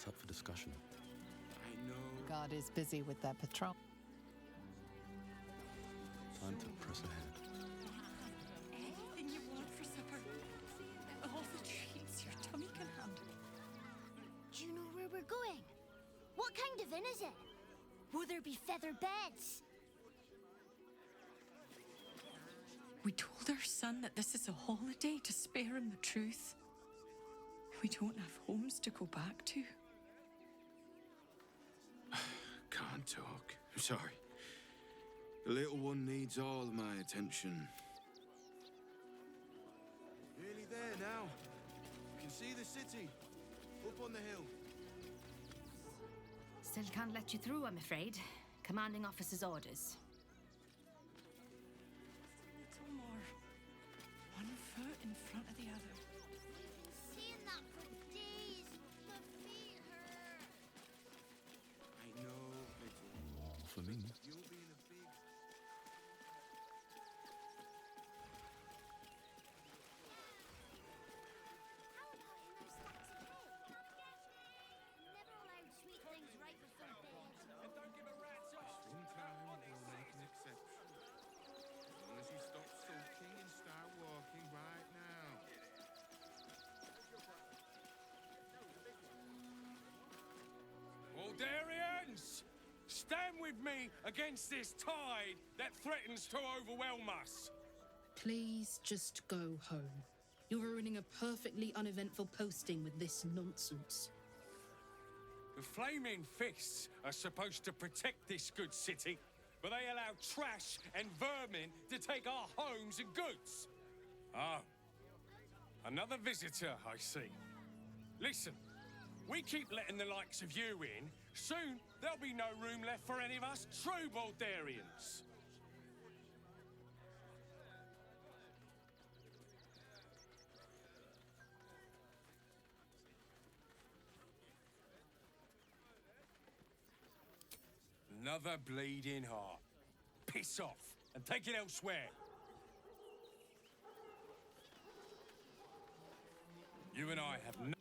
It's up for discussion. I know. God is busy with that patrol. Time to press ahead. Anything you want for supper. All the treats your tummy can handle. Do you know where we're going? What kind of inn is it? Will there be feather beds? We told our son that this is a holiday to spare him the truth. We don't have homes to go back to. Can't talk. I'm sorry. The little one needs all of my attention. Nearly there now. You can see the city. Up on the hill. Still can't let you through, I'm afraid. Commanding officer's orders. A little more. One foot in front of the other. Seeing that for days. The feet hurt. I know, little. More for me. You'll be in a big... How about in those stacks of hay? Never allowed sweet things right before bed. And don't give a rat's ass. One time we'll make an exception. As long as you stop sulking and start walking right now. Baldurians! Stand with me against this tide that threatens to overwhelm us. Please just go home. You're ruining a perfectly uneventful posting with this nonsense. The Flaming Fists are supposed to protect this good city, but they allow trash and vermin to take our homes and goods. Oh, another visitor, I see. Listen, we keep letting the likes of you in. Soon, there'll be no room left for any of us true Baldurians. Another bleeding heart. Piss off and take it elsewhere. You and I have no...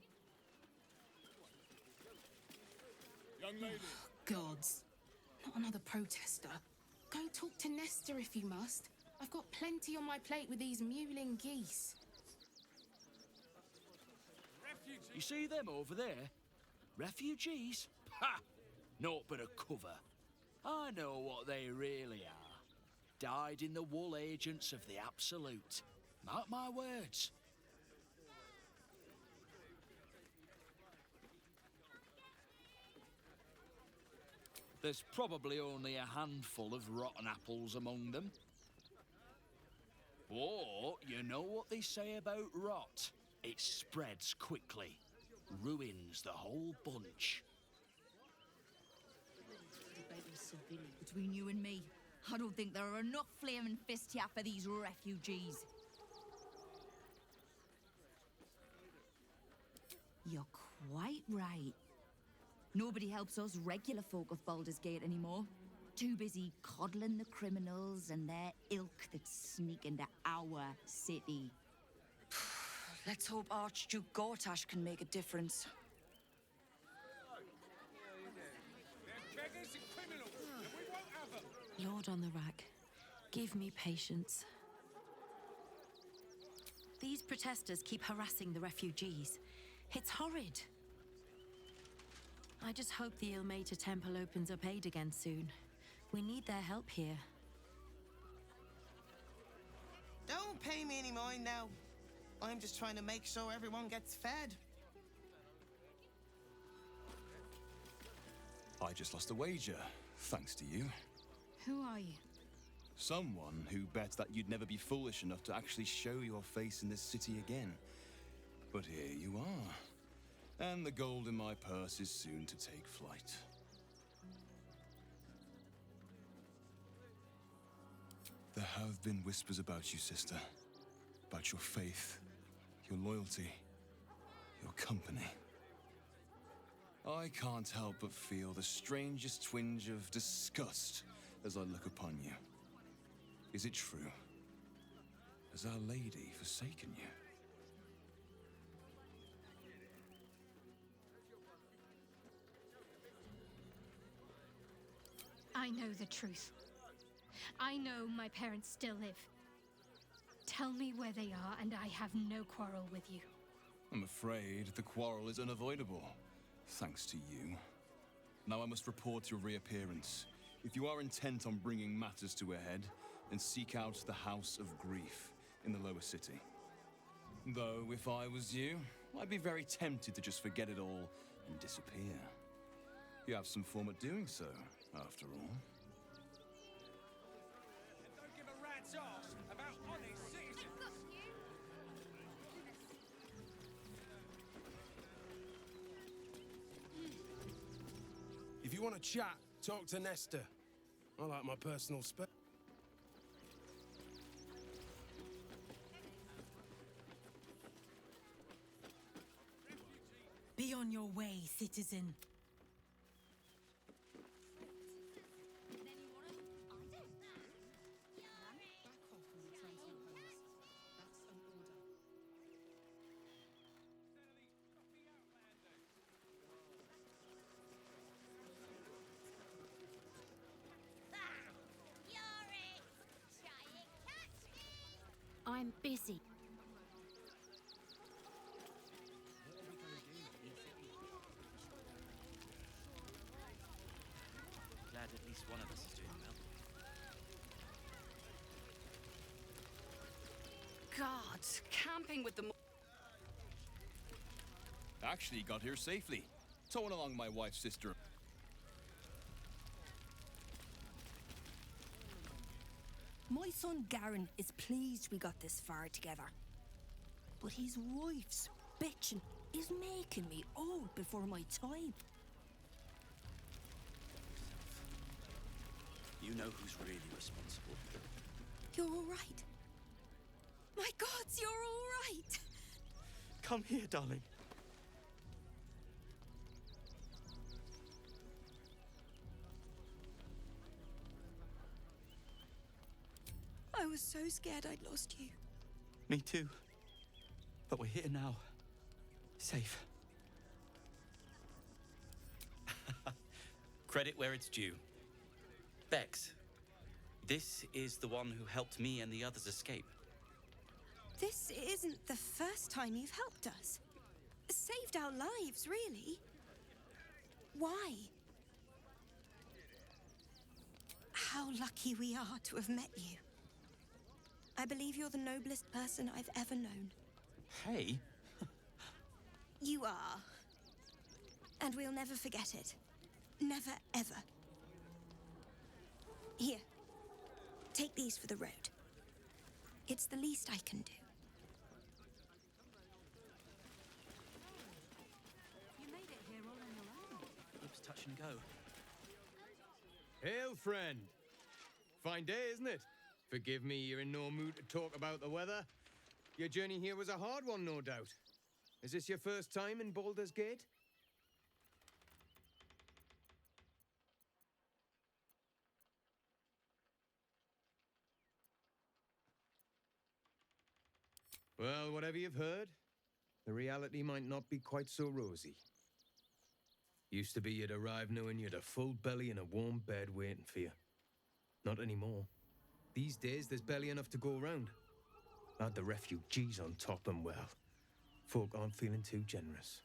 Young lady. Gods. Not another protester. Go talk to Nestor if you must. I've got plenty on my plate with these mewling geese. Refugees. You see them over there? Refugees? Ha! Naught but a cover. I know what they really are. Dyed-in-the-wool agents of the Absolute. Mark my words. There's probably only a handful of rotten apples among them. But you know what they say about rot? It spreads quickly. Ruins the whole bunch. Between you and me, I don't think there are enough flaming fists here for these refugees. You're quite right. Nobody helps us regular folk of Baldur's Gate anymore. Too busy coddling the criminals and their ilk that sneak into our city. Let's hope Archduke Gortash can make a difference. They're beggars and criminals, and we won't have them. Lord on the rack, give me patience. These protesters keep harassing the refugees. It's horrid. I just hope the Ilmater Temple opens up aid again soon. We need their help here. Don't pay me any mind now. I'm just trying to make sure everyone gets fed. I just lost a wager, thanks to you. Who are you? Someone who bet that you'd never be foolish enough to actually show your face in this city again. But here you are. And the gold in my purse is soon to take flight. There have been whispers about you, sister. About your faith, your loyalty, your company. I can't help but feel the strangest twinge of disgust as I look upon you. Is it true? Has Our Lady forsaken you? I know the truth. I know my parents still live. Tell me where they are, and I have no quarrel with you. I'm afraid the quarrel is unavoidable, thanks to you. Now I must report your reappearance. If you are intent on bringing matters to a head, then seek out the House of Grief in the lower city. Though, if I was you, I'd be very tempted to just forget it all and disappear. You have some form at doing so, after all. And don't give a rat's arse about honest citizens. If you want to chat, talk to Nestor. I like my personal space. Be on your way, citizen. I'm busy. Glad at least one of us is doing well. God, camping with the... Actually got here safely. Towing along my wife's sister. My son Garen is pleased we got this far together. But his wife's bitching is making me old before my time. You know who's really responsible. You're all right. My gods, you're all right. Come here, darling. I was so scared I'd lost you. Me too. But we're here now. Safe. Credit where it's due. Bex, this is the one who helped me and the others escape. This isn't the first time you've helped us. Saved our lives, really. Why? How lucky we are to have met you. I believe you're the noblest person I've ever known. Hey. You are. And we'll never forget it. Never, ever. Here. Take these for the road. It's the least I can do. You made it here all on your own. It was touch and go. Hail, friend. Fine day, isn't it? Forgive me, you're in no mood to talk about the weather. Your journey here was a hard one, no doubt. Is this your first time in Baldur's Gate? Well, whatever you've heard, the reality might not be quite so rosy. Used to be you'd arrive knowing you'd a full belly and a warm bed waiting for you. Not anymore. These days, there's barely enough to go around. Add the refugees on top and, well, folk aren't feeling too generous.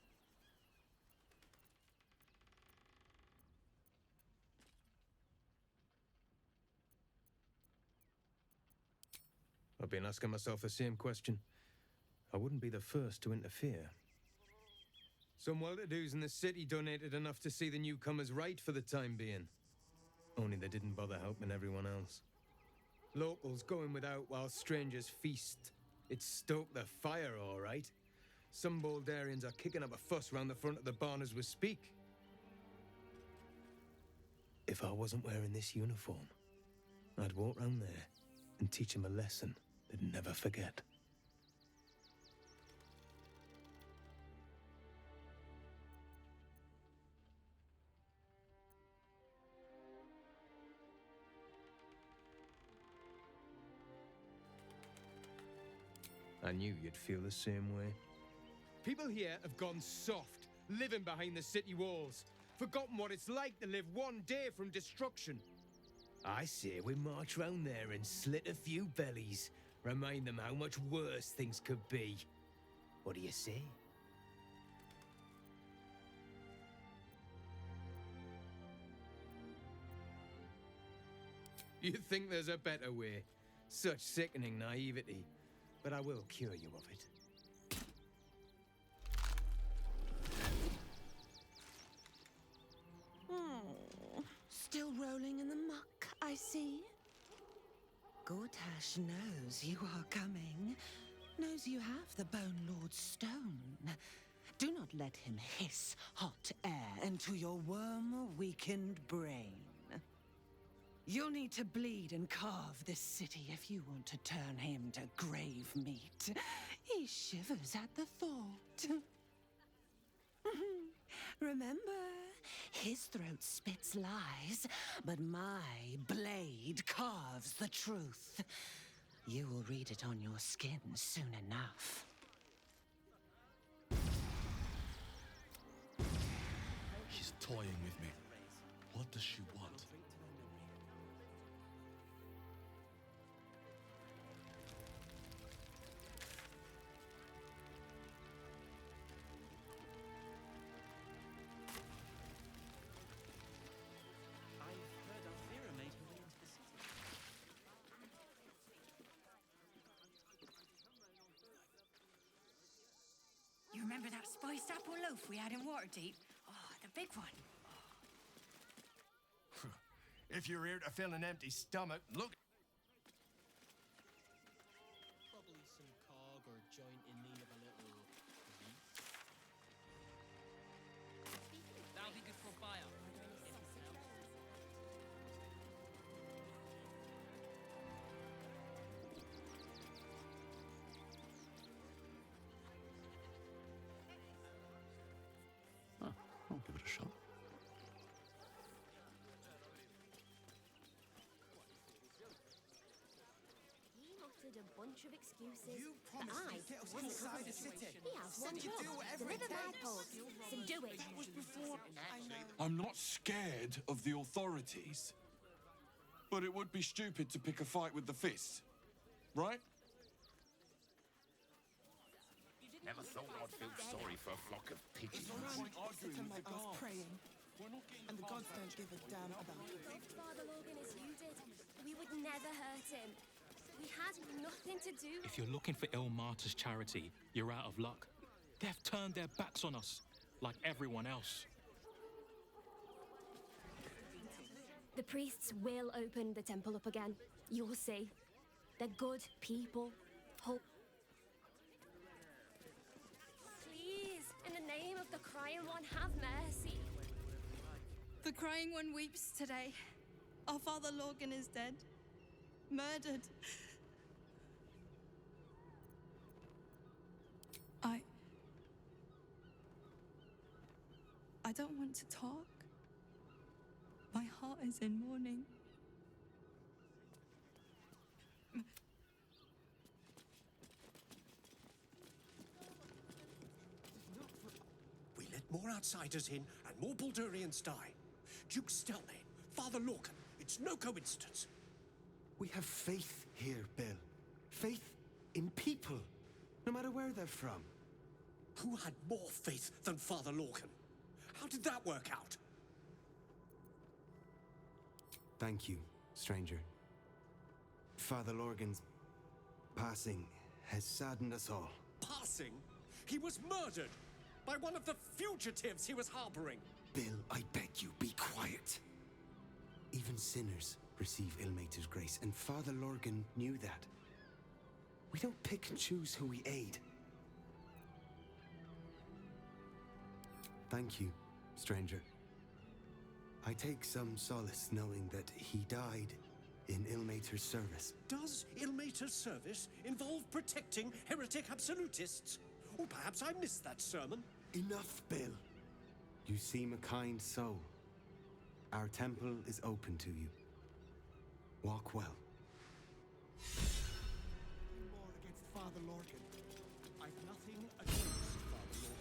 I've been asking myself the same question. I wouldn't be the first to interfere. Some well-to-dos in the city donated enough to see the newcomers right for the time being. Only they didn't bother helping everyone else. Locals going without while strangers feast. It stoked the fire, all right. Some Baldurians are kicking up a fuss round the front of the barn as we speak. If I wasn't wearing this uniform, I'd walk round there and teach them a lesson they'd never forget. I knew you'd feel the same way. People here have gone soft, living behind the city walls. Forgotten what it's like to live one day from destruction. I say we march round there and slit a few bellies. Remind them how much worse things could be. What do you say? You think there's a better way? Such sickening naivety. But I will cure you of it. Oh, still rolling in the muck, I see. Gortash knows you are coming. Knows you have the Bone Lord's stone. Do not let him hiss hot air into your worm-weakened brain. You'll need to bleed and carve this city if you want to turn him to grave meat. He shivers at the thought. Remember, his throat spits lies, but my blade carves the truth. You will read it on your skin soon enough. She's toying with me. What does she want? You remember that spiced apple loaf we had in Waterdeep? Oh, the big one. If you're here to fill an empty stomach, look. Probably some cog or joint in need of a little grease. That'll be good for fire. I'll give it a shot. He muttered a bunch of excuses. You but promised I you'd get us wasn't inside the confident. city. He has Said one you'd job. do whatever it Deliver my takes. pulse. So do it. That was before. I know. I'm not scared of the authorities. But it would be stupid to pick a fight with the fist. Right? Never thought I'd feel sorry for a flock of pigeons. Sitting like us praying. And the gods don't give a damn about it. Loved Father Logan as you did. We would never hurt him. We had nothing to do. If you're looking for Ilmater's charity, you're out of luck. They've turned their backs on us, like everyone else. The priests will open the temple up again. You'll see. They're good people. Hope. Please, in the name of the Crying One, have mercy. The Crying One weeps today. Our Father Logan is dead. Murdered. I don't want to talk. My heart is in mourning. We let more outsiders in and more Baldurians die. Duke Stelnane, Father Lorcan, it's no coincidence. We have faith here, Bill. Faith in people, no matter where they're from. Who had more faith than Father Lorcan? How did that work out? Thank you, stranger. Father Lorgan's passing has saddened us all. Passing? He was murdered by one of the fugitives he was harboring. Bill, I beg you, be quiet. Even sinners receive Ilmater's grace, and Father Lorgan knew that. We don't pick and choose who we aid. Thank you, stranger. I take some solace knowing that he died in Ilmater's service. Does Ilmater's service involve protecting heretic absolutists? Or perhaps I missed that sermon. Enough, Bill. You seem a kind soul. Our temple is open to you. Walk well. More against Father Lorcan. I've nothing against Father Lorcan.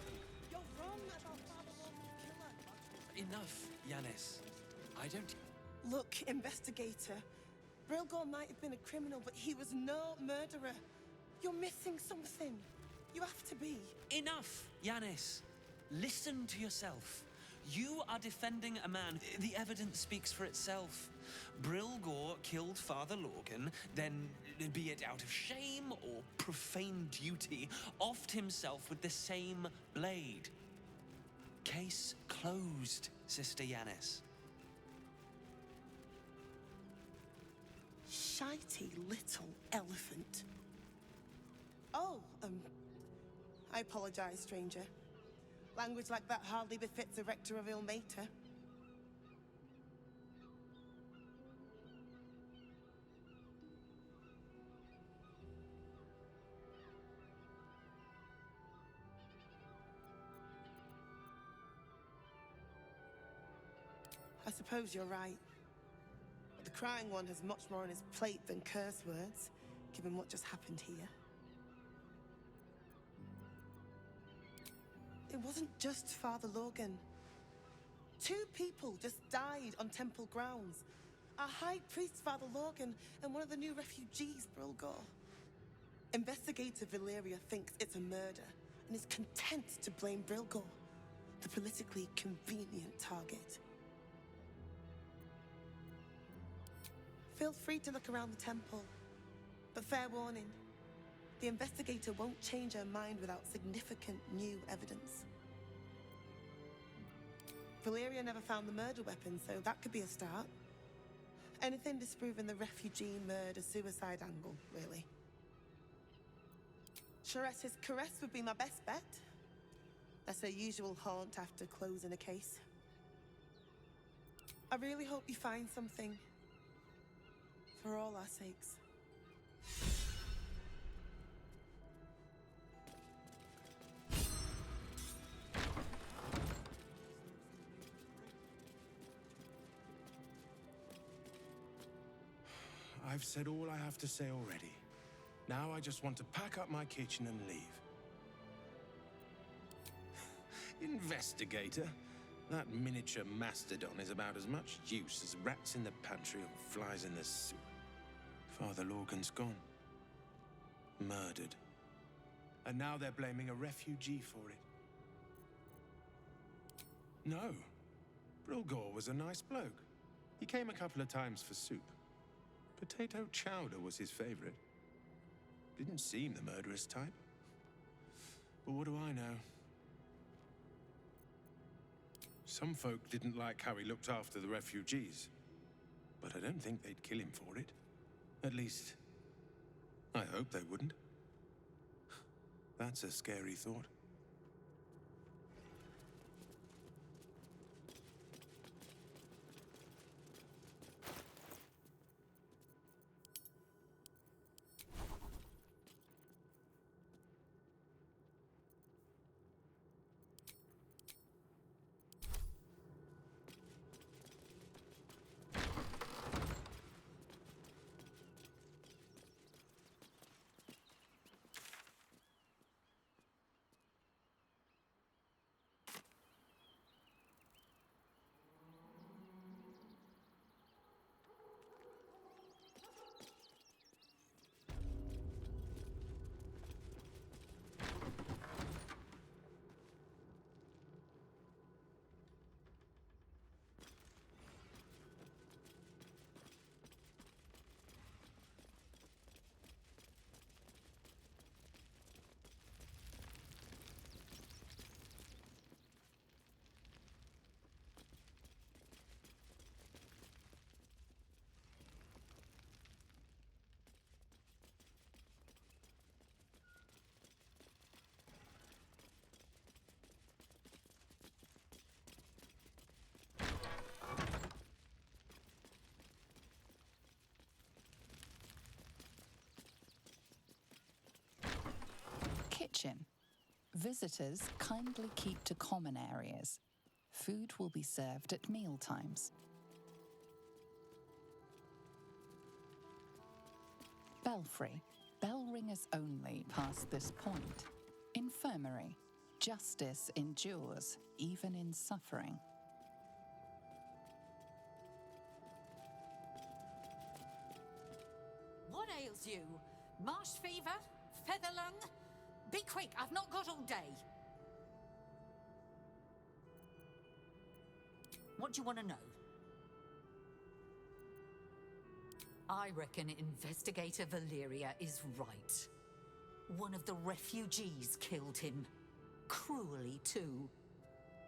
You're wrong about Father Lorcan's killer. Enough, Yanis. I don't... Look, investigator. Brilgor might have been a criminal, but he was no murderer. You're missing something. You have to be. Enough, Yanis. Listen to yourself. You are defending a man. The evidence speaks for itself. Brilgor killed Father Lorgan, then, be it out of shame or profane duty, offed himself with the same blade. Case closed, Sister Yanis. Shitey little elephant. Oh, I apologize, stranger. Language like that hardly befits a rector of Ilmater. I suppose you're right. But the crying one has much more on his plate than curse words, given what just happened here. It wasn't just Father Lorgan. 2 people just died on temple grounds. Our High Priest, Father Lorgan, and one of the new refugees, Brilgor. Investigator Valeria thinks it's a murder and is content to blame Brilgor, the politically convenient target. Feel free to look around the temple, but fair warning. The investigator won't change her mind without significant new evidence. Valeria never found the murder weapon, so that could be a start. Anything disproving the refugee murder-suicide angle, really. Chares's caress would be my best bet. That's her usual haunt after closing a case. I really hope you find something. For all our sakes. I've said all I have to say already. Now I just want to pack up my kitchen and leave. Investigator, that miniature mastodon is about as much use as rats in the pantry or flies in the soup. Father Lorgan's gone. Murdered. And now they're blaming a refugee for it. No. Brilgor was a nice bloke. He came a couple of times for soup. Potato chowder was his favorite. Didn't seem the murderous type. But what do I know? Some folk didn't like how he looked after the refugees. But I don't think they'd kill him for it. At least, I hope they wouldn't. That's a scary thought. Kitchen. Visitors kindly keep to common areas. Food will be served at mealtimes. Belfry. Bell ringers only past this point. Infirmary. Justice endures, even in suffering. Marsh fever? Feather lung? Be quick, I've not got all day. What do you want to know? I reckon Investigator Valeria is right. One of the refugees killed him. Cruelly, too.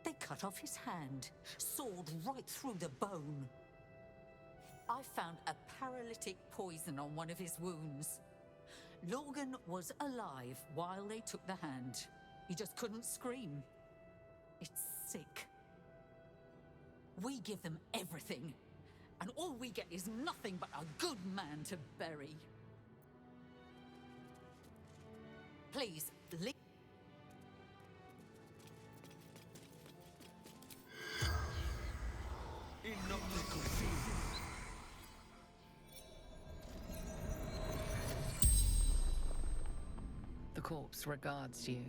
They cut off his hand, sawed right through the bone. I found a paralytic poison on one of his wounds. Logan was alive while they took the hand. He just couldn't scream. It's sick. We give them everything, and all we get is nothing but a good man to bury. Please, leave. The corpse regards you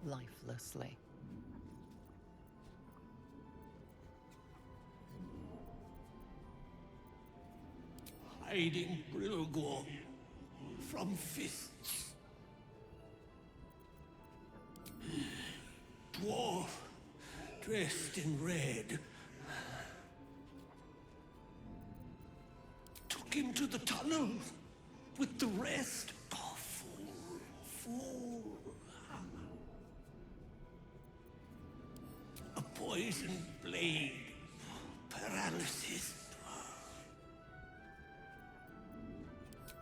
lifelessly. Hiding Brilgor from fists. Dwarf, dressed in red. Took him to the tunnel with the rest. Oh, fool. A poisoned blade. Paralysis.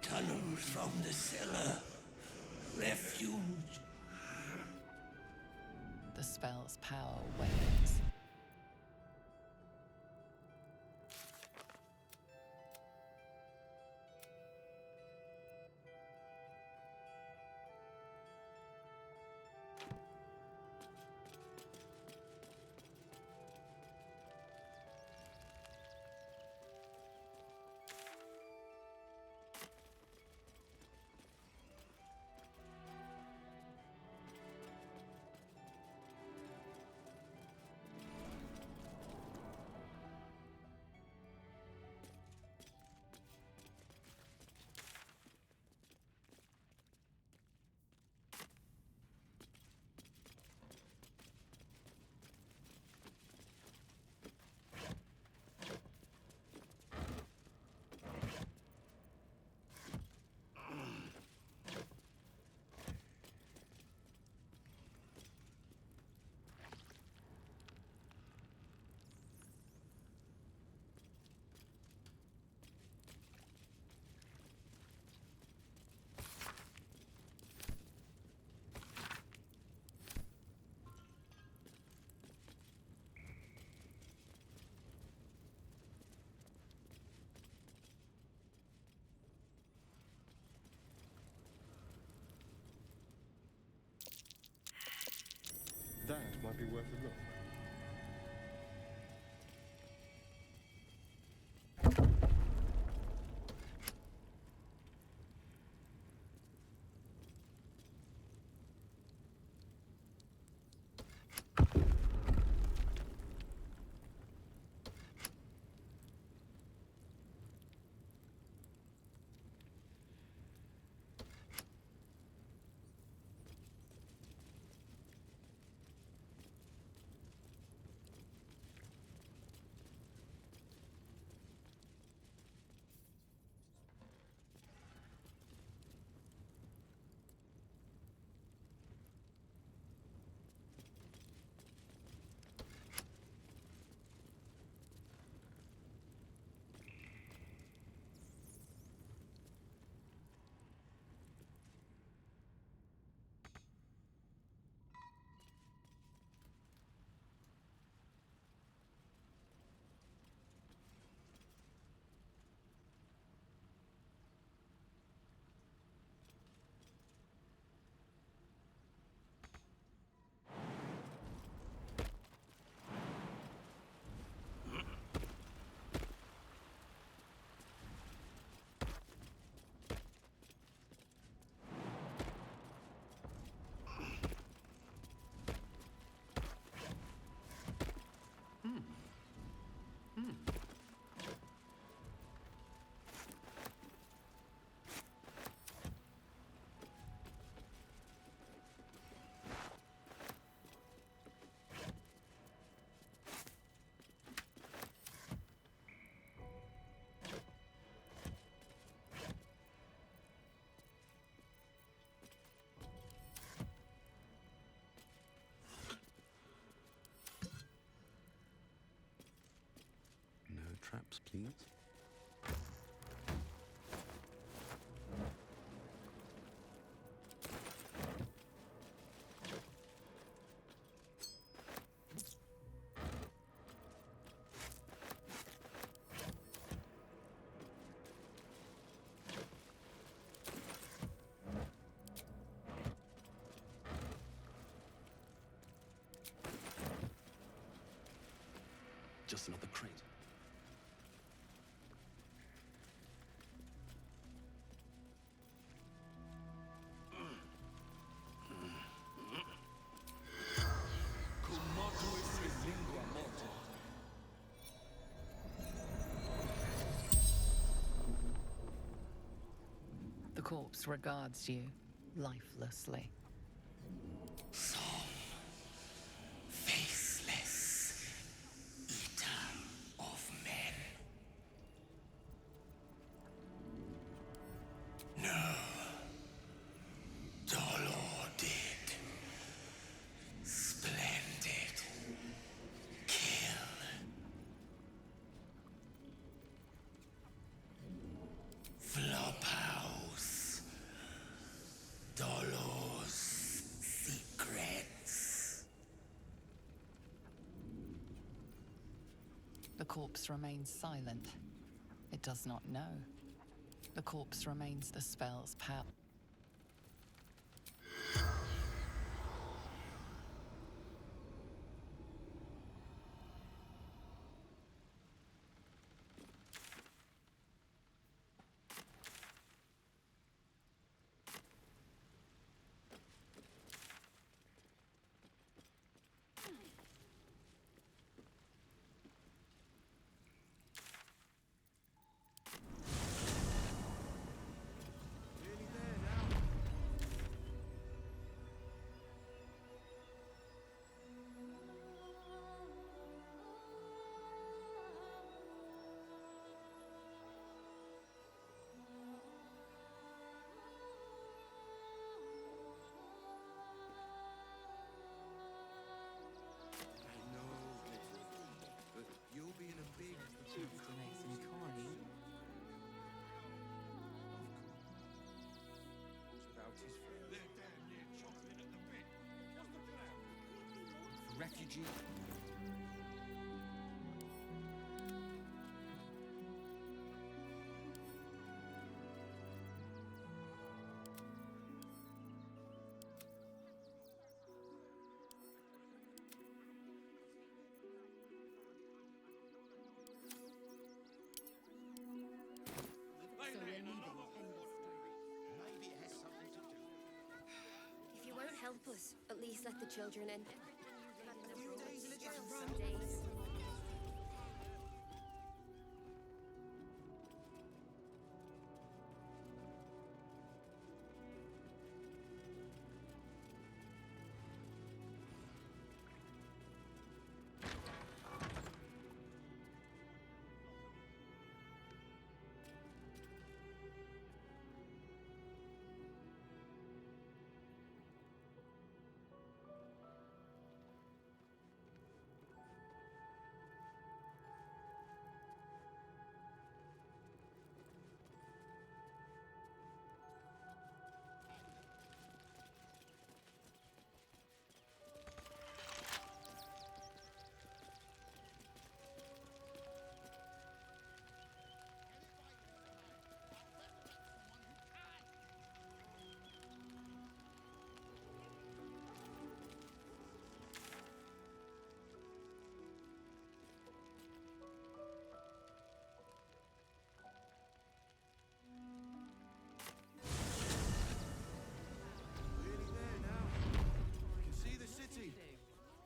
Tunnels from the cellar. Refuge. The spell's power wanes. That might be worth a look. traps, please. Just another crate. The corpse regards you lifelessly. Faceless eater of men. No. Dolor did. Splendid. Kill. Flophouse. Dolor's secrets. The corpse remains silent. It does not know. The corpse remains the spell's power. You'll be in a big To make some coin. without his friends. They're damn near chocolate at the bit. What's the plan? Refugee. Maybe it has something to do. If you won't help us, at least let the children in. Days.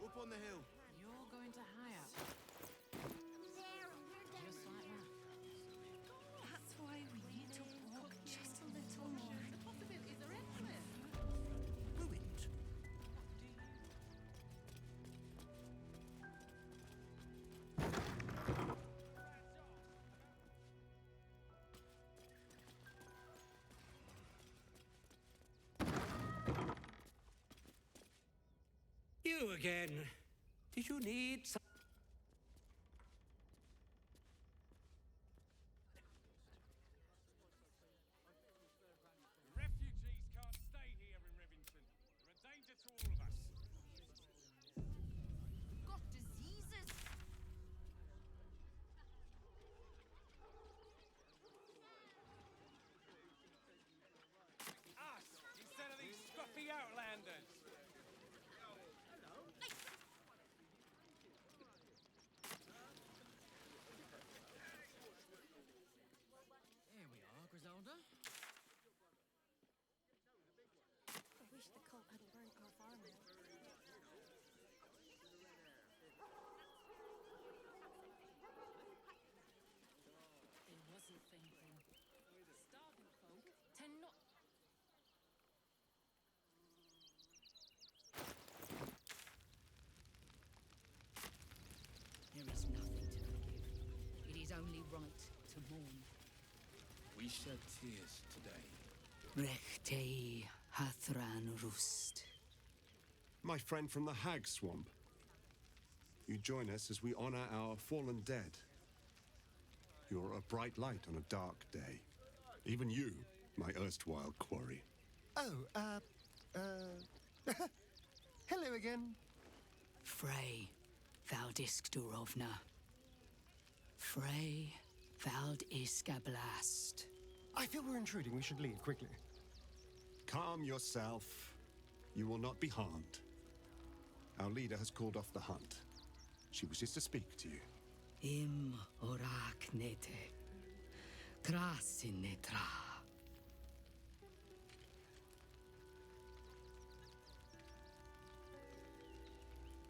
Up on the hill. You're going to hire. Just like that. That's why we need to walk just a little more. The possibilities are endless. Ruined. You again. Did you need some? Hernandez. Here we are, Griselda. I wish the cult hadn't burnt our farm out. They wasn't thinking. Starving folk tend not. There is nothing to forgive. It is only right to mourn. We shed tears today. Rechtei Hathran Rust. My friend from the Hag Swamp. You join us as we honor our fallen dead. You're a bright light on a dark day. Even you, my erstwhile quarry. Oh, hello again. Frey Valdiskdurovna. Frey Valdiskablast. I feel we're intruding. We should leave quickly. Calm yourself. You will not be harmed. Our leader has called off the hunt. She wishes to speak to you. Im oraknete. Krasinetra.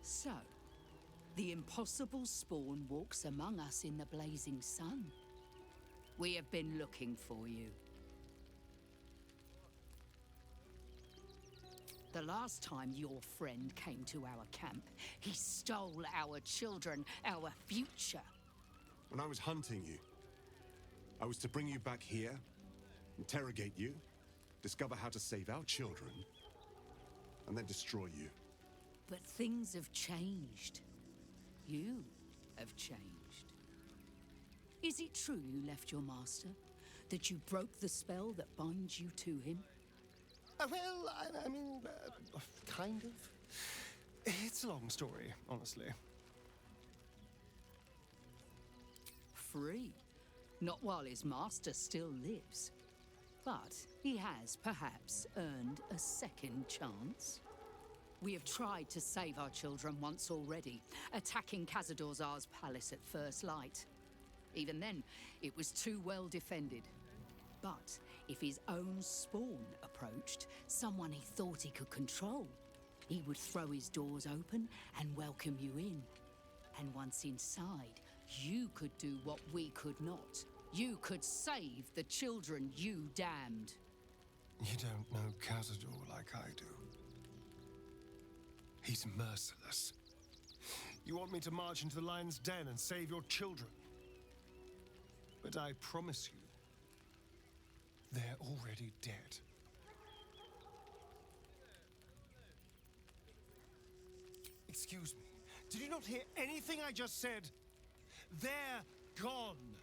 So, the impossible spawn walks among us in the blazing sun. We have been looking for you. The last time your friend came to our camp, he stole our children, our future. When I was hunting you, I was to bring you back here, interrogate you, discover how to save our children, and then destroy you. But things have changed. You have changed. Is it true you left your master? That you broke the spell that binds you to him? Well, I mean, kind of. It's a long story, honestly. Free. Not while his master still lives. But he has perhaps earned a second chance. We have tried to save our children once already, attacking Khazad-dûr's palace at first light. Even then, it was too well defended. But if his own spawn approached, someone he thought he could control, he would throw his doors open and welcome you in. And once inside, you could do what we could not. You could save the children you damned. You don't know Khazad-dûr like I do. He's merciless. You want me to march into the lion's den and save your children? But I promise you, they're already dead. Excuse me. Did you not hear anything I just said? They're gone.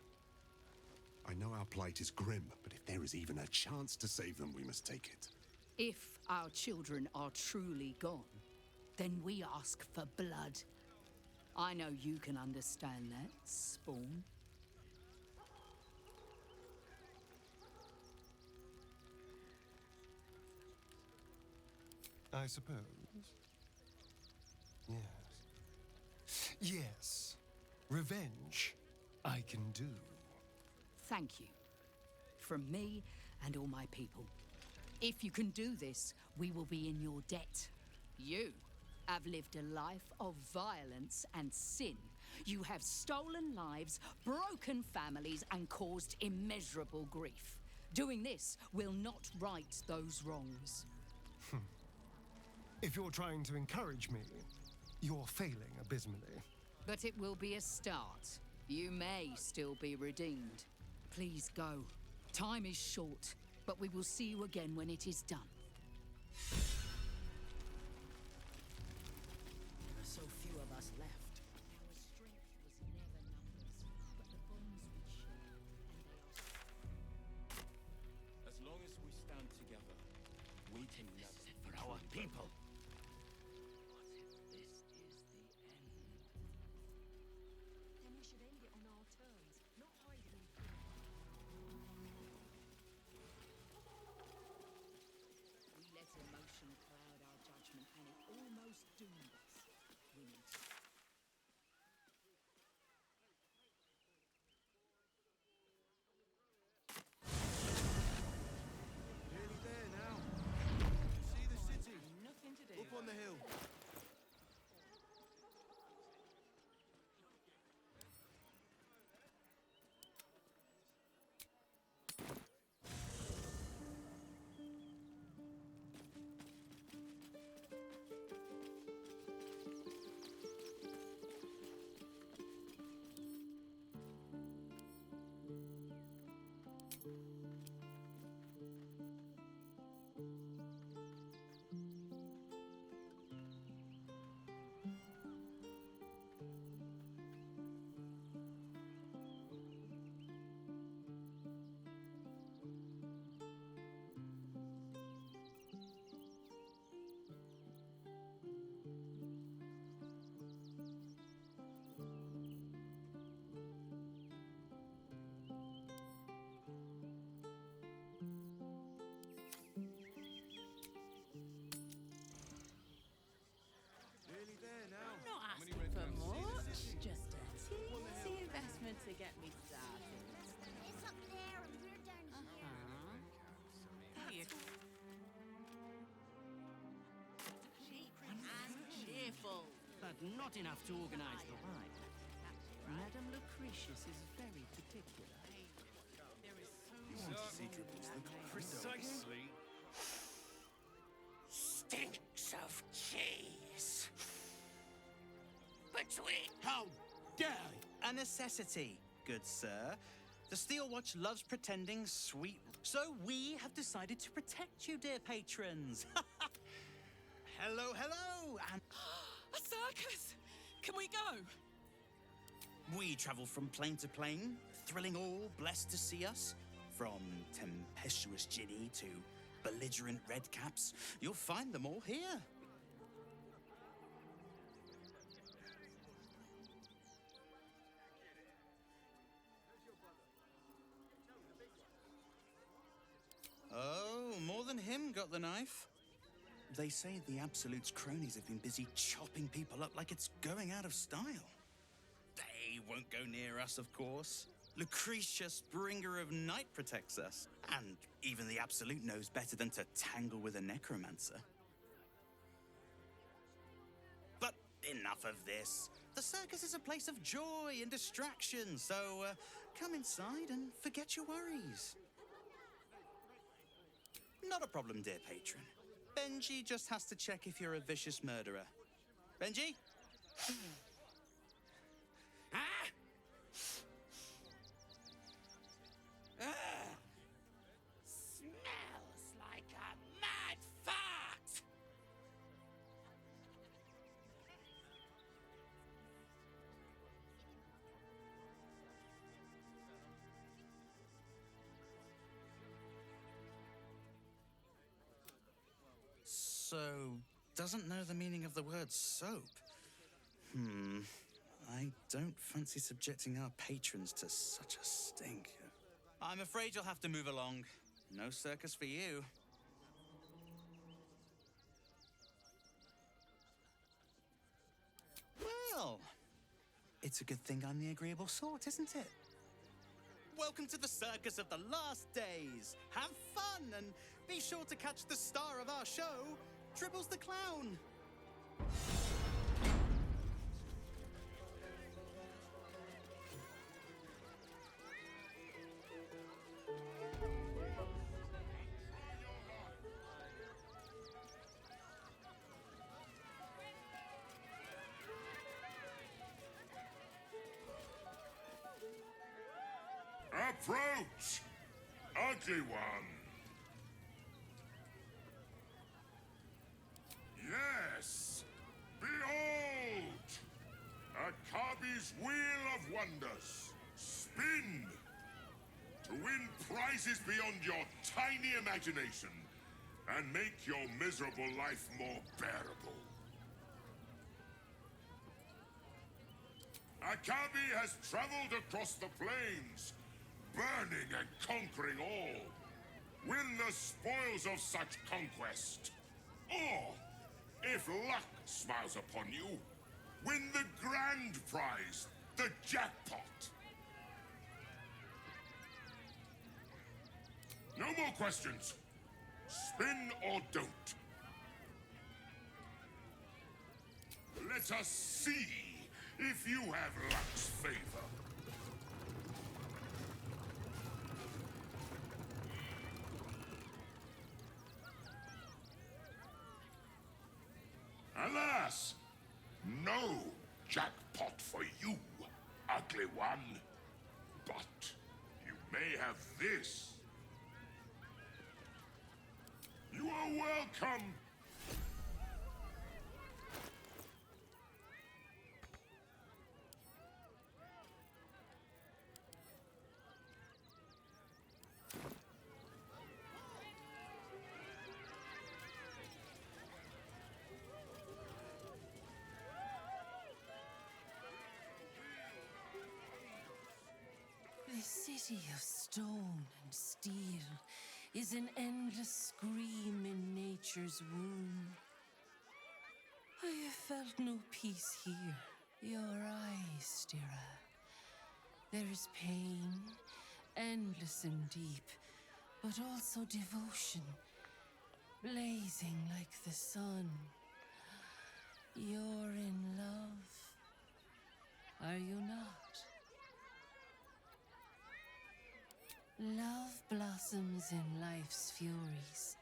I know our plight is grim, but if there is even a chance to save them, we must take it. If our children are truly gone, then we ask for blood. I know you can understand that, Spawn. I suppose. Yes. Yes. Revenge, I can do. Thank you. From me and all my people. If you can do this, we will be in your debt. You have lived a life of violence and sin. You have stolen lives, broken families, and caused immeasurable grief. Doing this will not right those wrongs. If you're trying to encourage me, you're failing abysmally. But it will be a start. You may still be redeemed. Please go. Time is short, but we will see you again when it is done. There are so few of us left. Our strength was never numbers, but the bonds we share, and they are... As long as we stand together, we can never For our people. Then we should end it on our terms, not hiding. We let emotion cloud our just doing this? We need to. Nearly there now. You see the city? Nothing to do. Up on the hill. Nearly there now. I'm not How many asking red for caps? See the much. city? Just a Up on the teensy hill. investment to get me started. It's up there and we're down here. That's cheap and cheerful, but not enough to organise the wine. Madame Lucretius is very particular. You want to see Dribbles the Precisely. Stinks of cheese. Between. How dare you? A necessity, good sir. The Steel Watch loves pretending sweet. So we have decided to protect you, dear patrons. Hello, hello, and A circus! Can we go? we travel from plane to plane, thrilling all blessed to see us. From tempestuous Ginny to belligerent redcaps, you'll find them all here. Oh, more than him got the knife. They say the Absolute's cronies have been busy chopping people up like it's going out of style. They won't go near us, of course. Lucretius, bringer of night, protects us. And even the Absolute knows better than to tangle with a necromancer. But enough of this. The circus is a place of joy and distraction, so come inside and forget your worries. Not a problem, dear patron. Benji just has to check if you're a vicious murderer. Benji? Smells like a mad fart. So, doesn't know the meaning of the word soap. I don't fancy subjecting our patrons to such a stink. I'm afraid you'll have to move along. No circus for you. Well, it's a good thing I'm the agreeable sort, isn't it? Welcome to the circus of the last days. Have fun and be sure to catch the star of our show, Dribbles the Clown. Approach, ugly one. Yes, behold, Akabi's wheel of wonders. Spin to win prizes beyond your tiny imagination and make your miserable life more bearable. Akabi has traveled across the plains, burning and conquering all. Win the spoils of such conquest, or If luck smiles upon you, win the grand prize, the jackpot. No more questions. Spin or don't. Let us see if you have luck's favor. Alas, no jackpot for you, ugly one. But you may have this. You are welcome. The city of stone and steel is an endless scream in nature's womb. I have felt no peace here. Your eyes, Stira. There is pain, endless and deep, but also devotion, blazing like the sun. You're in love, are you not? Love blossoms in life's furies.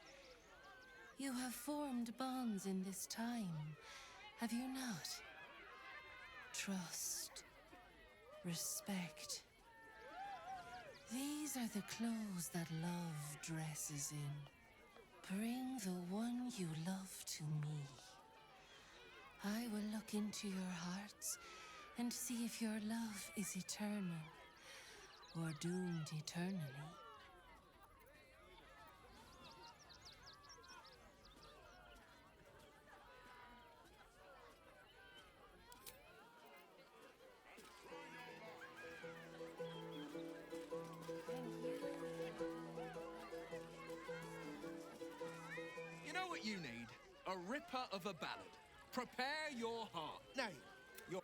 You have formed bonds in this time, have you not? Trust, respect. These are the clothes that love dresses in. Bring the one you love to me. I will look into your hearts and see if your love is eternal or doomed eternally. You know what you need? A ripper of a ballad. Prepare your heart. Nay, your...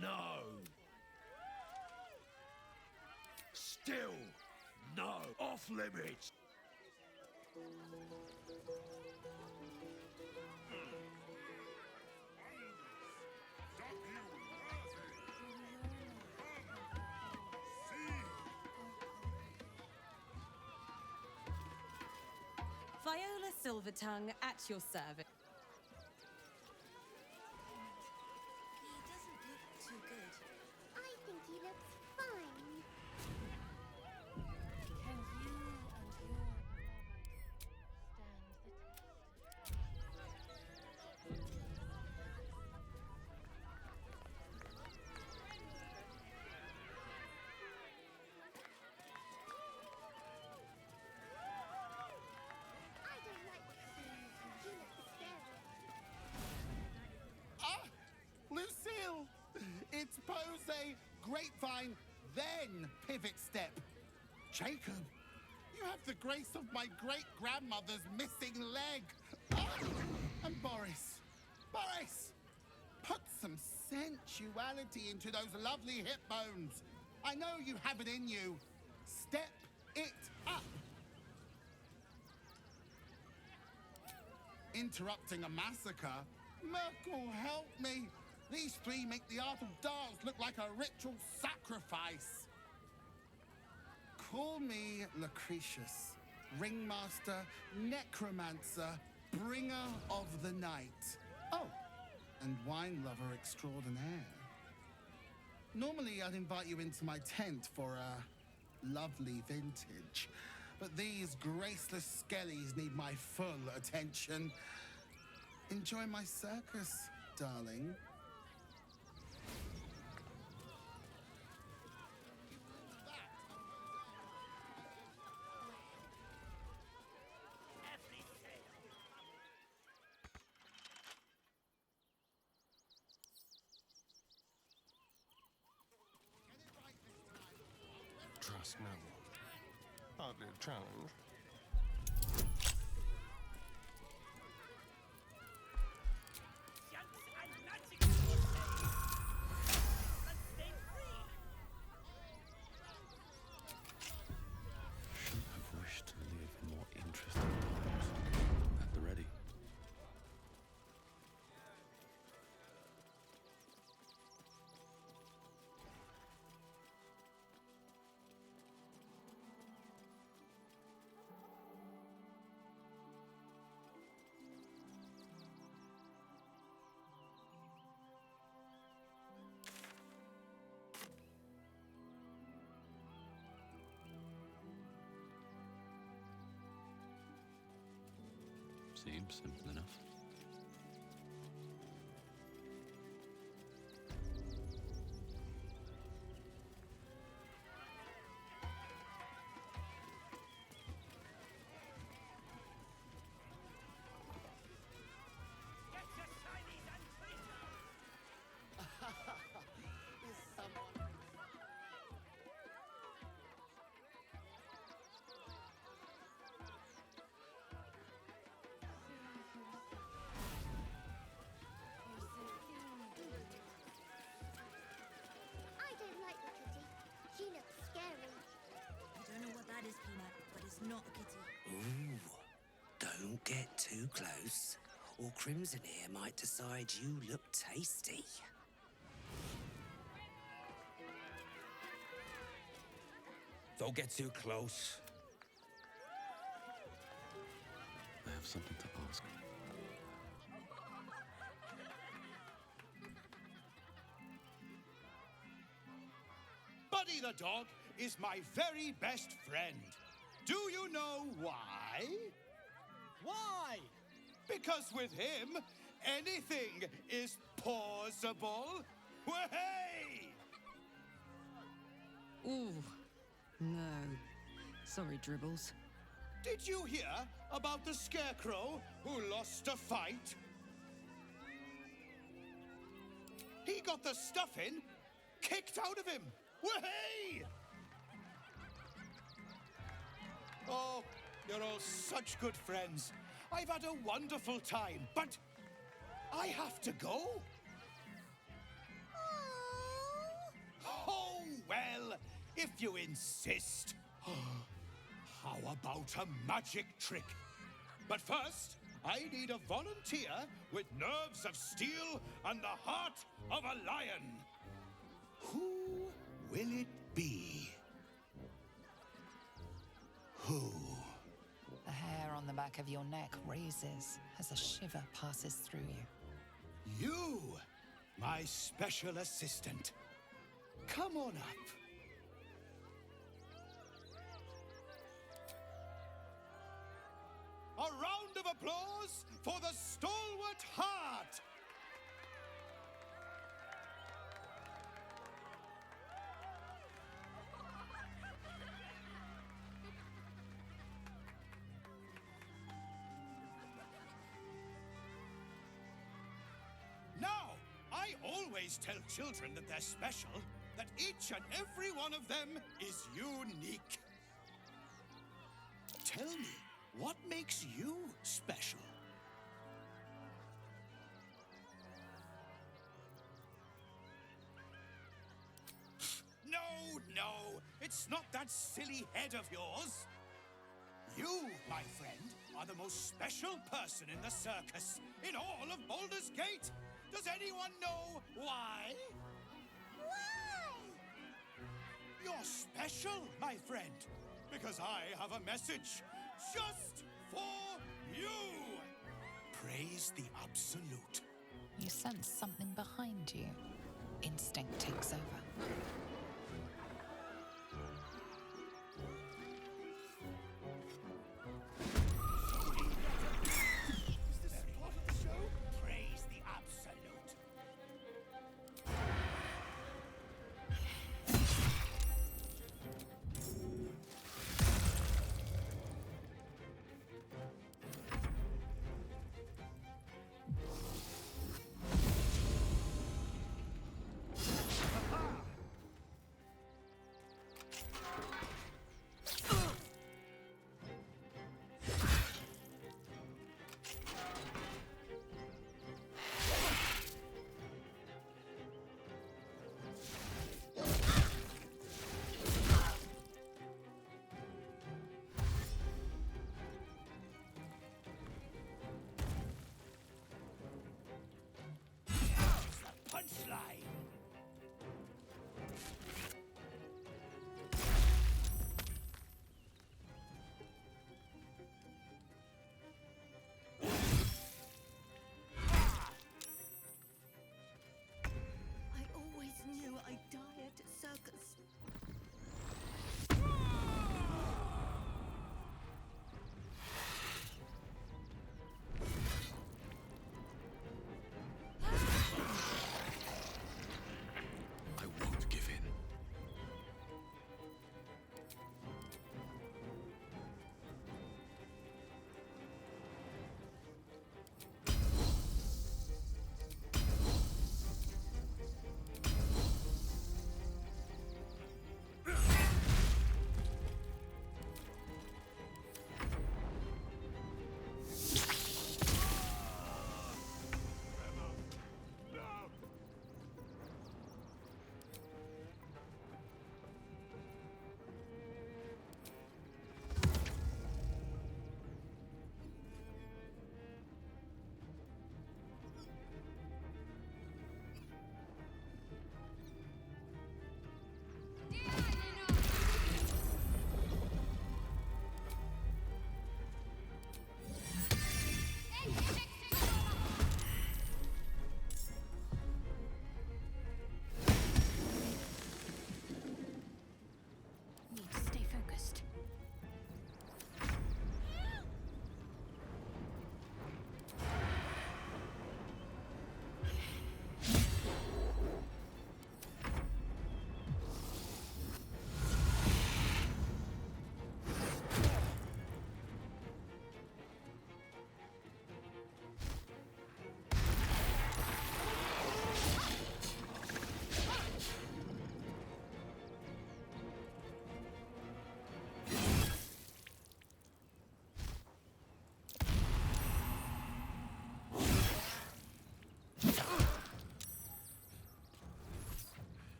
No. Still, no. Off limits. Viola Silvertongue at your service. He doesn't look too good. I think he looks fine. Can you and your beloved stand the test? I don't like things. He looks scary. Ah! Lucille! It's pose, grapevine, then pivot step. Jacob, you have the grace of my great-grandmother's missing leg. Ah! And Boris, put some sensuality into those lovely hip bones. I know you have it in you. Step it up. Interrupting a massacre? Merkel, help me. These three make the art of dance look like a ritual sacrifice. Call me Lucretius, ringmaster, necromancer, bringer of the night. Oh, and wine lover extraordinaire. Normally, I'd invite you into my tent for a lovely vintage. But these graceless skellies need my full attention. Enjoy my circus, darling. Trust no one. Hardly a challenge. Shouldn't have wished to live more interesting lives. At the ready. Seems simple enough. I don't like the kitty. She looks scary. I don't know what that is, Peanut, but it's not a kitty. Ooh, don't get too close, or Crimson here might decide you look tasty. Don't get too close. I have something to ask. Buddy the dog is my very best friend. Do you know why? Why? Because with him, anything is possible. Way! Ooh, no. Sorry, Dribbles. Did you hear about the scarecrow who lost a fight? He got the stuffing kicked out of him. Way! Oh, you're all such good friends. I've had a wonderful time, but I have to go. Oh, well, if you insist. How about a magic trick? But first, I need a volunteer with nerves of steel and the heart of a lion. Who will it be? Who? The hair on the back of your neck raises as a shiver passes through you. You, my special assistant. Come on up. A round of applause for the stalwart heart. Now, I always tell children that they're special, that each and every one of them is unique. Tell me, what makes you special? No, it's not that silly head of yours. You, my friend, are the most special person in the circus, in all of Baldur's Gate. Does anyone know why? Why? You're special, my friend, because I have a message just for you. Praise the Absolute. You sense something behind you. Instinct takes over. Praise the Absolute.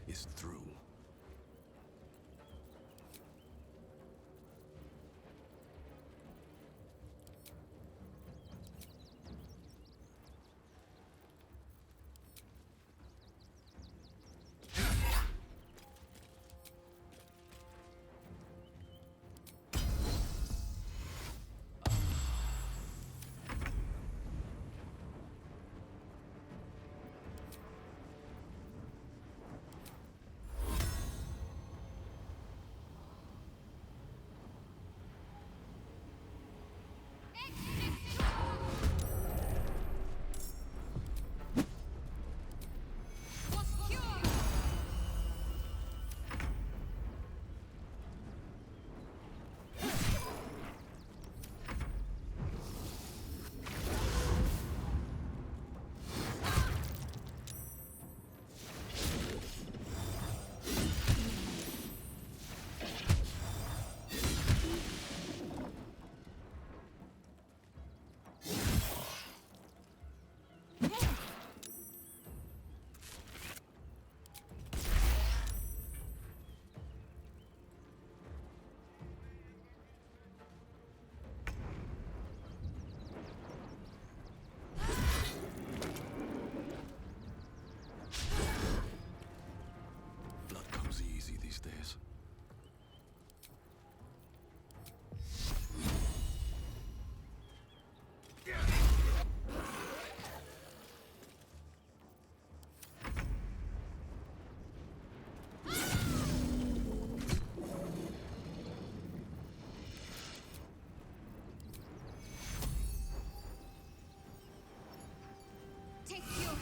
is through. Blood comes easy these days. Take your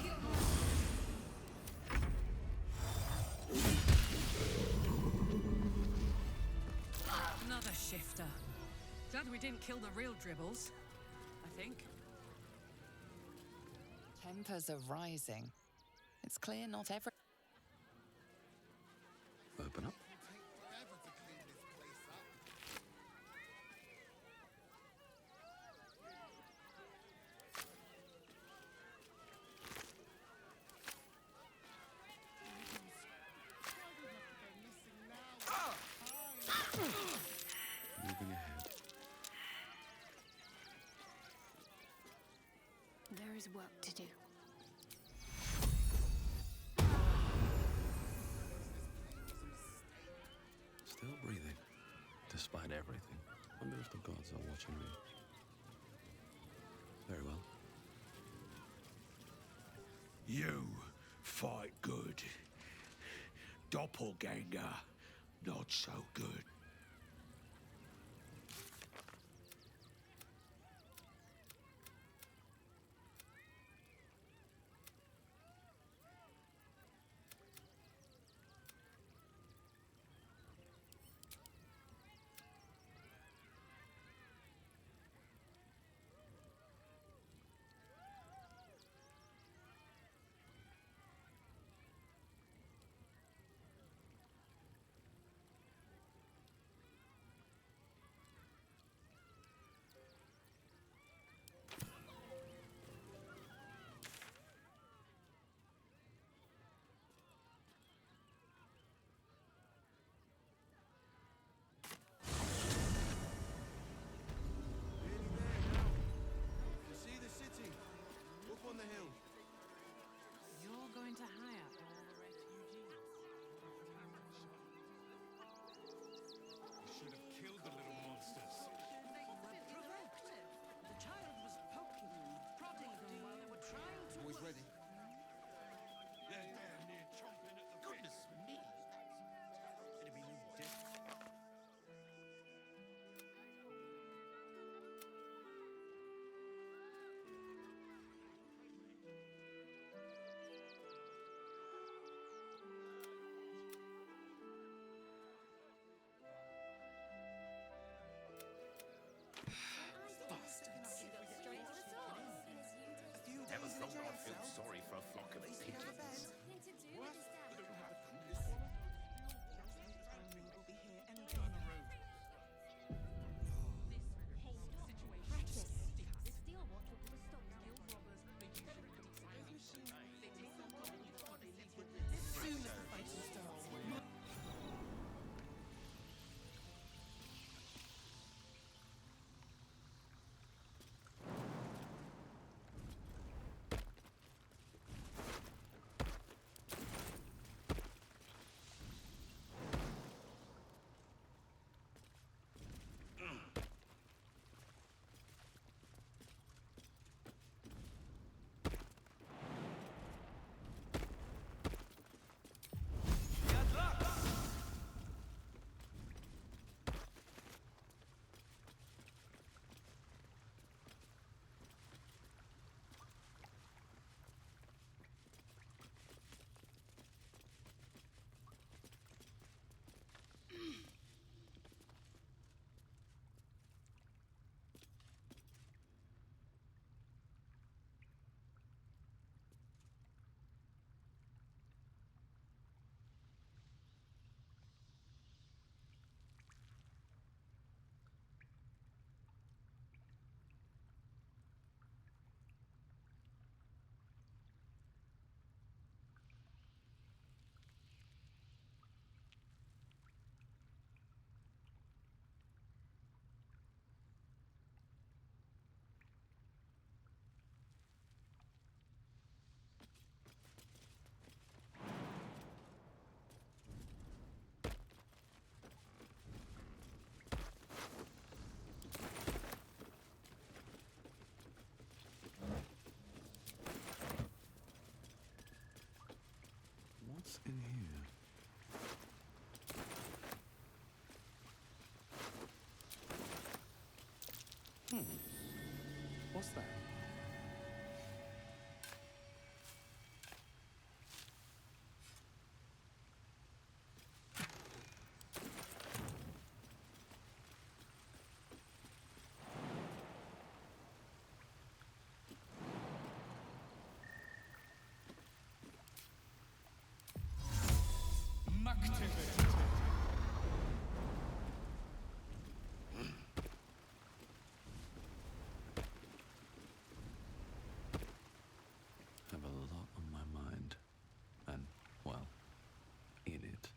Another shifter. Glad we didn't kill the real dribbles, I think. Tempers are rising. It's clear not every... Open up. Moving ahead. There is work to do. Still breathing, despite everything. Wonder if the gods are watching me. Very well. You fight good. Doppelganger, not so good. You see the city? Up on the hill. You're going to hire refugees. You should have killed the little monsters. The child was poking them, prodding them while they were trying to... Boys ready? They're damn near chomping at the bit. Goodness me! It'd be new death. Bastards. Never thought I'd feel sorry What's that? Have a lot on my mind. And, well, in it.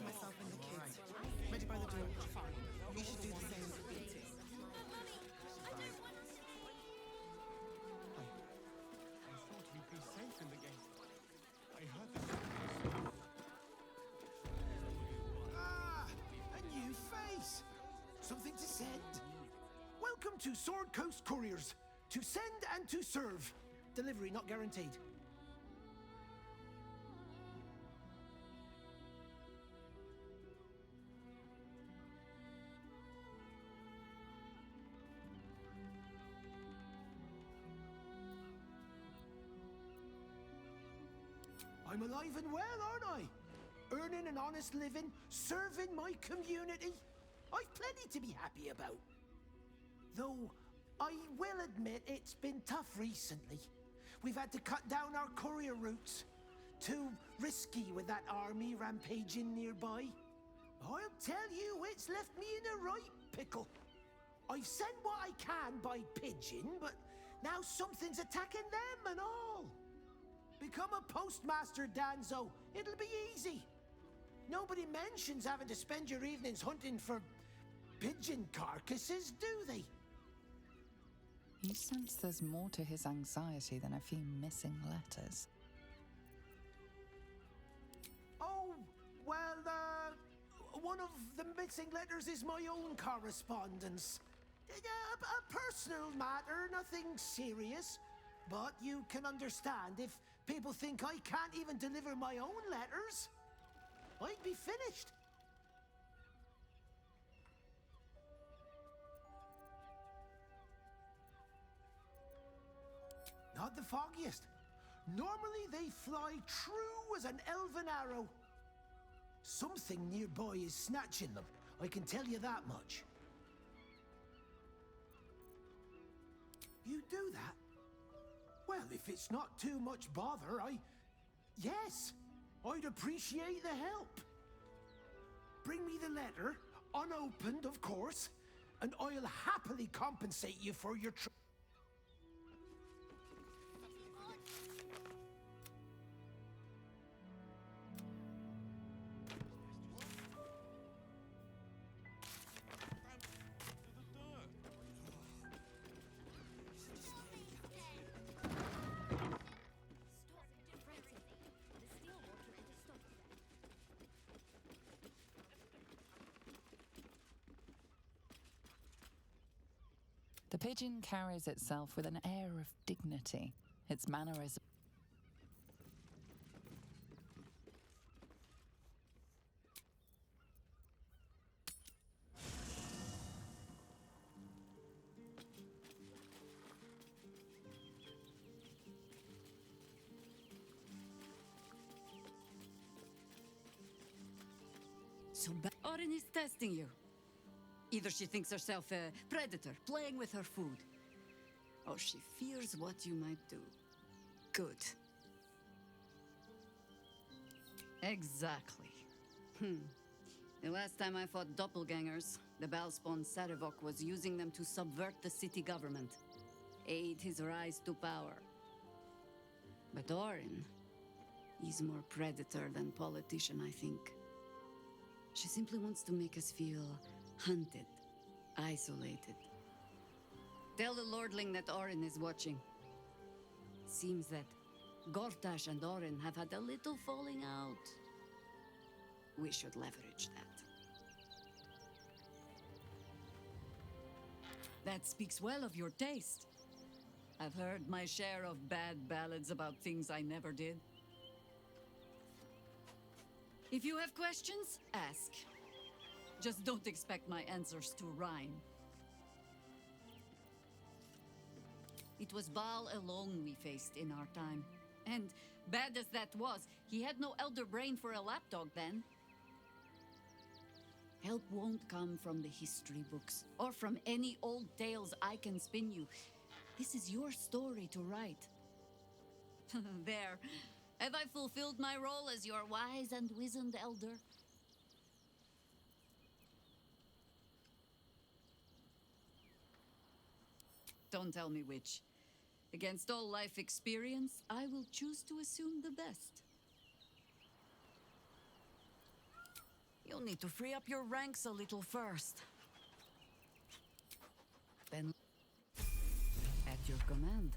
Myself and the kids. Ready by the door. Fine. You should do the same. I thought we'd be safe in the gate. I heard the Ah! A new face! Something to send? Welcome to Sword Coast Couriers. To send and to serve. Delivery not guaranteed. I'm alive and well, aren't I? Earning an honest living, serving my community. I've plenty to be happy about. Though, I will admit it's been tough recently. We've had to cut down our courier routes. Too risky with that army rampaging nearby. I'll tell you, it's left me in a right pickle. I've sent what I can by pigeon, but now something's attacking them and all. Become a postmaster, Danzo. It'll be easy. Nobody mentions having to spend your evenings hunting for pigeon carcasses, do they? You sense there's more to his anxiety than a few missing letters. Oh, well, one of the missing letters is my own correspondence. A personal matter, nothing serious. But you can understand if people think I can't even deliver my own letters, I'd be finished. Not the foggiest. Normally they fly true as an elven arrow. Something nearby is snatching them, I can tell you that much. You do that? Well, if it's not too much bother, yes, I'd appreciate the help. Bring me the letter, unopened, of course, and I'll happily compensate you for your trouble. The pigeon carries itself with an air of dignity. Its mannerism. Orin is testing you. Either she thinks herself a predator playing with her food, or she fears what you might do. Good. Exactly. The last time I fought doppelgangers, the Balspawn Sarevok was using them to subvert the city government, aid his rise to power. But Orin, he's more predator than politician, I think. She simply wants to make us feel hunted, isolated. Tell the Lordling that Orin is watching. Seems that Gortash and Orin have had a little falling out. We should leverage that. That speaks well of your taste. I've heard my share of bad ballads about things I never did. If you have questions, ask. Just don't expect my answers to rhyme. It was Baal alone we faced in our time. And bad as that was, he had no elder brain for a lapdog then. Help won't come from the history books, or from any old tales I can spin you. This is your story to write. There. Have I fulfilled my role as your wise and wizened elder? Don't tell me which. Against all life experience, I will choose to assume the best. You'll need to free up your ranks a little first. Then, at your command.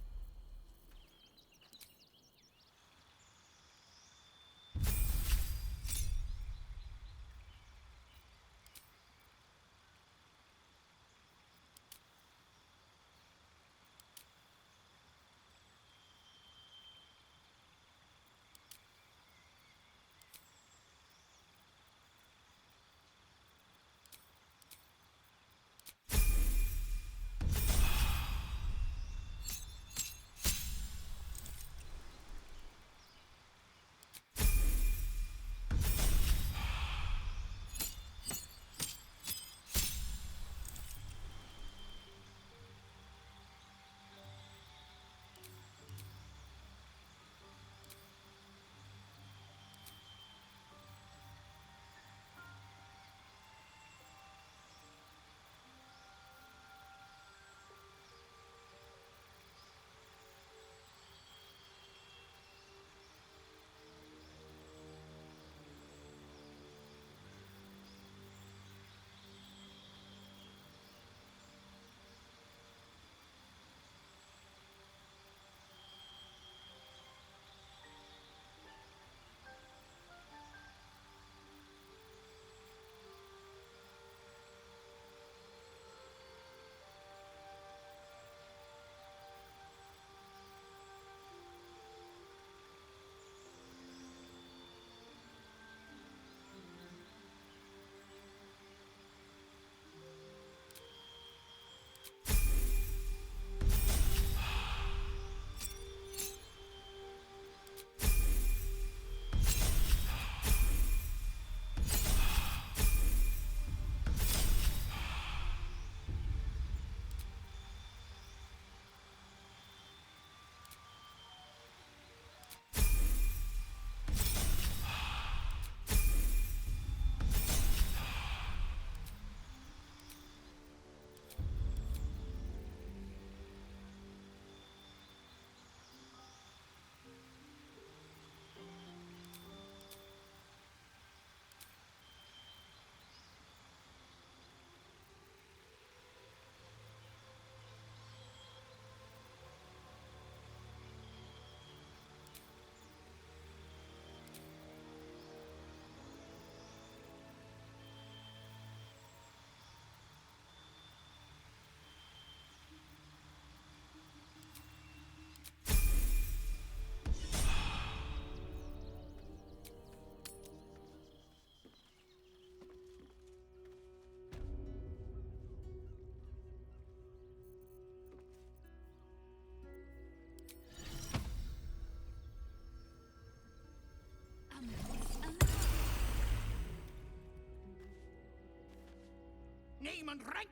Name and rank!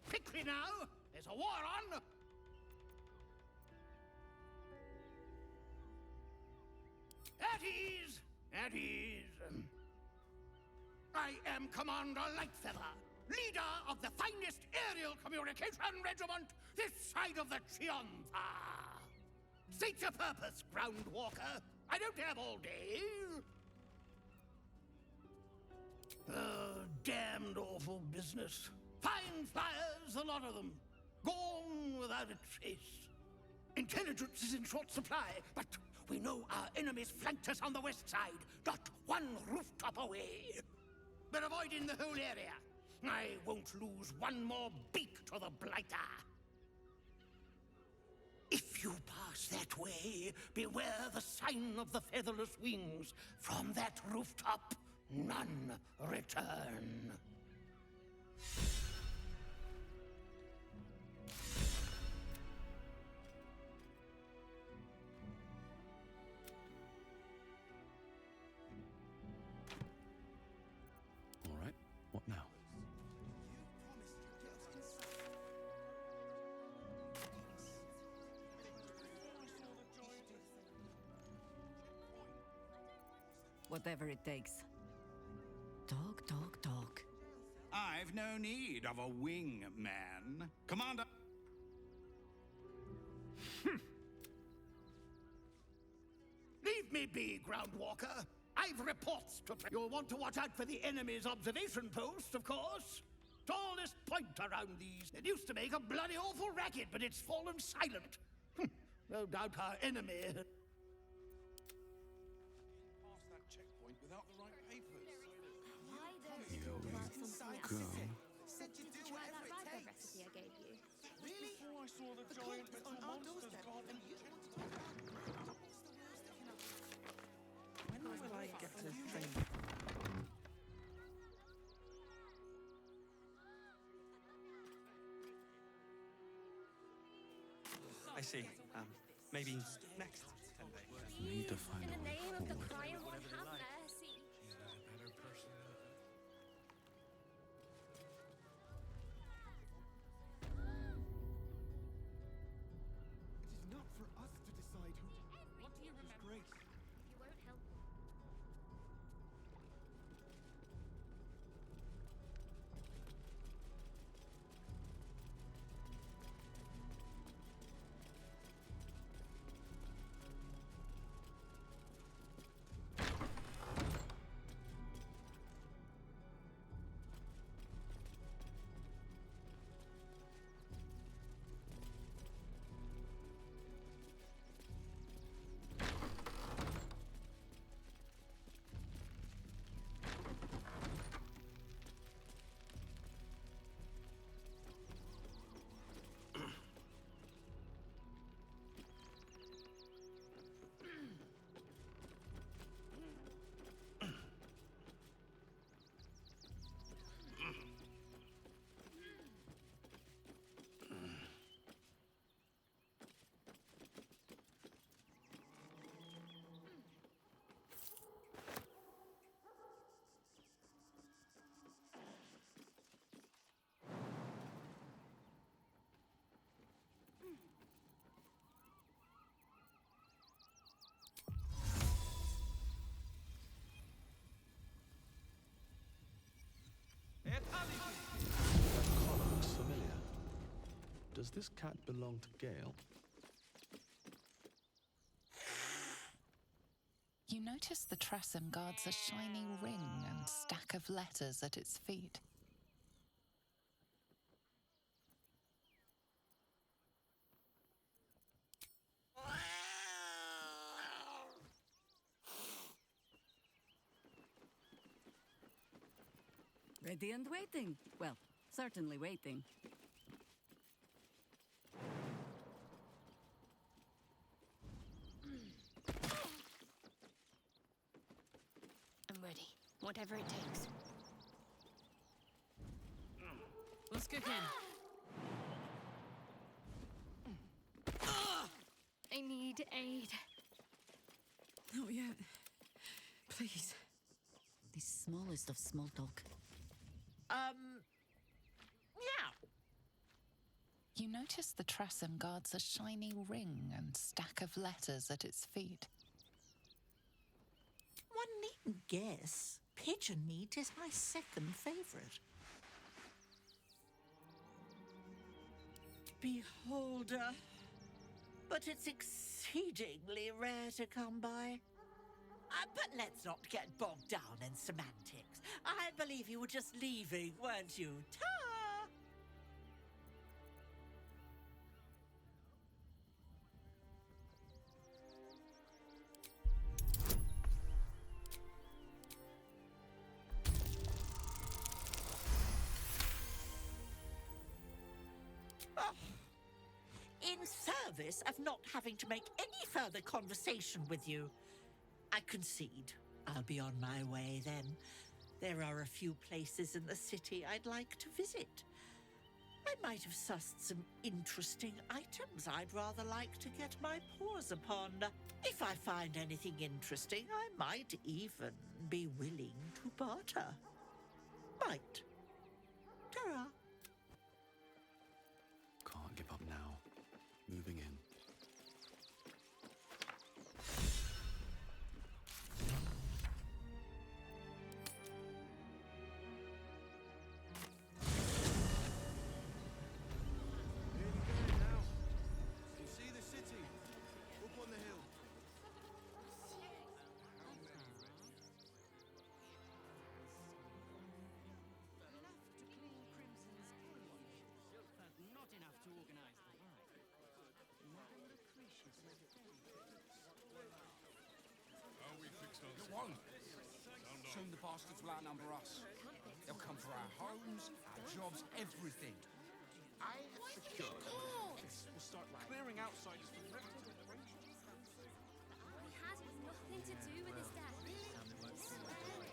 Quickly now! There's a war on! At ease! At ease! I am Commander Lightfeather, leader of the finest aerial communication regiment this side of the Triumpha. State your purpose, Groundwalker. I don't have all day. Damned awful business. Fine flyers, a lot of them. Gone without a trace. Intelligence is in short supply, but we know our enemies flanked us on the west side, not one rooftop away. We're avoiding the whole area. I won't lose one more beak to the Blighter. If you pass that way, beware the sign of the featherless wings. From that rooftop, none return. All right, what now? Whatever it takes. Talk, talk, talk. I've no need of a wingman. Commander... Leave me be, Groundwalker. I've reports to... You'll want to watch out for the enemy's observation post, of course. Tallest point around these. It used to make a bloody awful racket, but it's fallen silent. No doubt our enemy... Past that checkpoint without the right papers. Why don't Here you we talk about something go. else? Did you try that ragbag recipe I gave you? Really? Before I saw the giant metal monsters carving When will I get to train? I see. Maybe next 10 days. Need to find In a the way name of the forward. Prior One, have mercy. It is not for us to decide who... What do you remember? Grace. You won't help. That collar looks familiar. Does this cat belong to Gale? You notice the Trassem guards a shiny ring and stack of letters at its feet. Ready and waiting. Well, certainly waiting. I'm ready. Whatever it takes. Let's kick in. I need aid. Not yet. Please. The smallest of small talk. Yeah. You notice the Trassem guards a shiny ring and stack of letters at its feet. One needn't guess. Pigeon meat is my second favourite. Beholder. But it's exceedingly rare to come by. But let's not get bogged down in semantics. I believe you were just leaving, weren't you? Ta! In service of not having to make any further conversation with you, I concede. I'll be on my way then. There are a few places in the city I'd like to visit. I might have sussed some interesting items I'd rather like to get my paws upon. If I find anything interesting, I might even be willing to barter. Might. Ta-ra. Can't give up now. Moving in. You see the city? Up on the hill. Not enough to organize the ride. How we fixed on It won't. Soon the bastards will outnumber us. They'll come for our homes, our jobs, everything. I have secured. We'll start clearing outsiders from He has nothing to do with his death. We have the Duke's full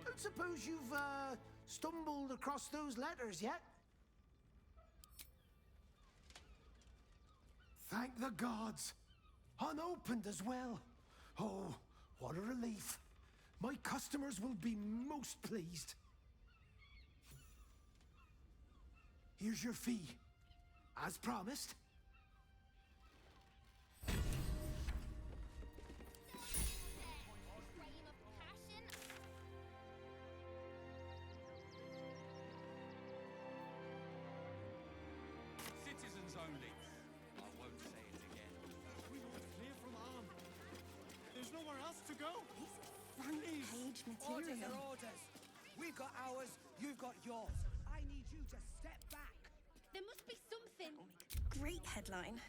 I don't suppose you've stumbled across those letters yet? Thank the gods. Unopened as well. Oh, what a relief. My customers will be most pleased. Here's your fee. As promised. Citizens only. I won't say it again. We want clear from arm. There's nowhere else to go. Front page Orders material. are orders. We've got ours, you've got yours. I need you to step back. There must be something. Great headline.